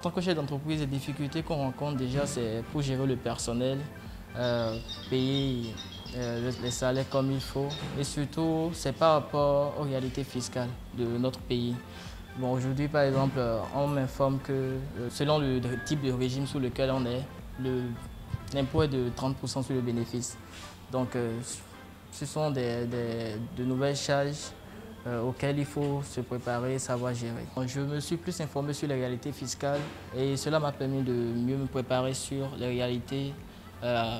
tant que chef d'entreprise, les difficultés qu'on rencontre déjà, c'est pour gérer le personnel, payer les salaires comme il faut. Et surtout, c'est par rapport aux réalités fiscales de notre pays. Bon, aujourd'hui, par exemple, on m'informe que selon le type de régime sous lequel on est, l'impôt est de 30% sur le bénéfice. Donc, ce sont de nouvelles charges auxquelles il faut se préparer, savoir gérer. Je me suis plus informé sur les réalités fiscales et cela m'a permis de mieux me préparer sur les réalités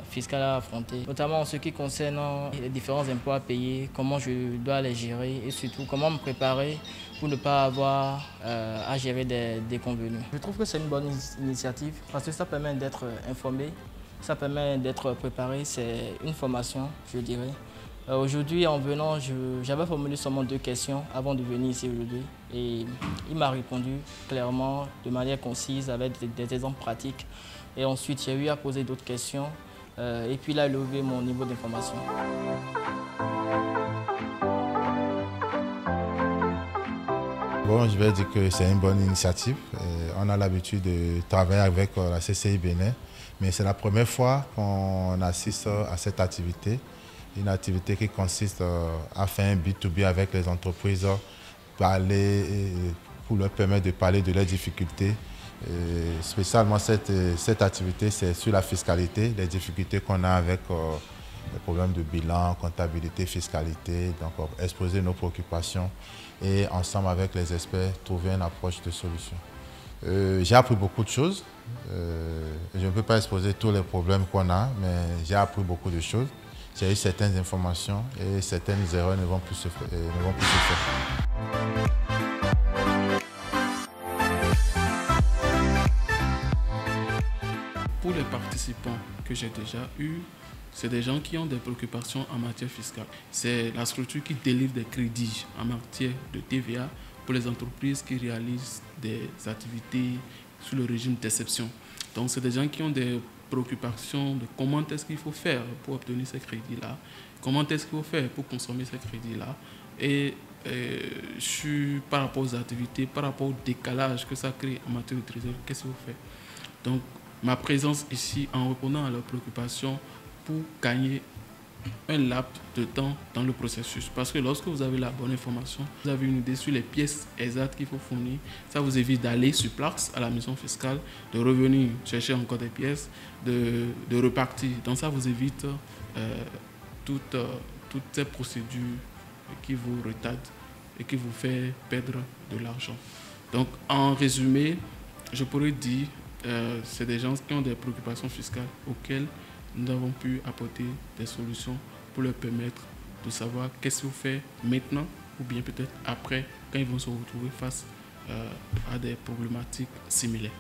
fiscales à affronter, notamment en ce qui concerne les différents impôts à payer, comment je dois les gérer et surtout comment me préparer pour ne pas avoir à gérer des déconvenus. Je trouve que c'est une bonne initiative parce que ça permet d'être informé, ça permet d'être préparé, c'est une formation, je dirais. Aujourd'hui, en venant, j'avais formulé seulement 2 questions avant de venir ici aujourd'hui et il m'a répondu clairement, de manière concise, avec des exemples pratiques. Et ensuite, j'ai eu à poser d'autres questions et puis là, élevé mon niveau d'information. Bon, je vais dire que c'est une bonne initiative. On a l'habitude de travailler avec la CCI Bénin, mais c'est la première fois qu'on assiste à cette activité. Une activité qui consiste à faire un B2B avec les entreprises, pour leur permettre de parler de leurs difficultés. Spécialement cette activité, c'est sur la fiscalité, les difficultés qu'on a avec les problèmes de bilan, comptabilité, fiscalité, donc exposer nos préoccupations et ensemble avec les experts trouver une approche de solution. J'ai appris beaucoup de choses. Je ne peux pas exposer tous les problèmes qu'on a, mais j'ai appris beaucoup de choses. J'ai eu certaines informations et certaines erreurs ne vont plus se faire. Pour les participants que j'ai déjà eus, c'est des gens qui ont des préoccupations en matière fiscale. C'est la structure qui délivre des crédits en matière de TVA pour les entreprises qui réalisent des activités sous le régime d'exception. Donc, c'est des gens qui ont des préoccupations de comment est-ce qu'il faut faire pour obtenir ces crédits-là, comment est-ce qu'il faut faire pour consommer ces crédits-là, et par rapport aux activités, par rapport au décalage que ça crée en matière de trésorerie, qu'est-ce qu'il faut faire. Donc, ma présence ici, en répondant à leurs préoccupations, pour gagner un laps de temps dans le processus. Parce que lorsque vous avez la bonne information, vous avez une idée sur les pièces exactes qu'il faut fournir, ça vous évite d'aller sur place à la maison fiscale, de revenir chercher encore des pièces, de repartir. Donc ça vous évite toutes ces procédures qui vous retardent et qui vous fait perdre de l'argent. Donc en résumé, je pourrais dire c'est des gens qui ont des préoccupations fiscales auxquelles nous avons pu apporter des solutions pour leur permettre de savoir qu'est-ce qu'il faut faire maintenant ou bien peut-être après quand ils vont se retrouver face à des problématiques similaires.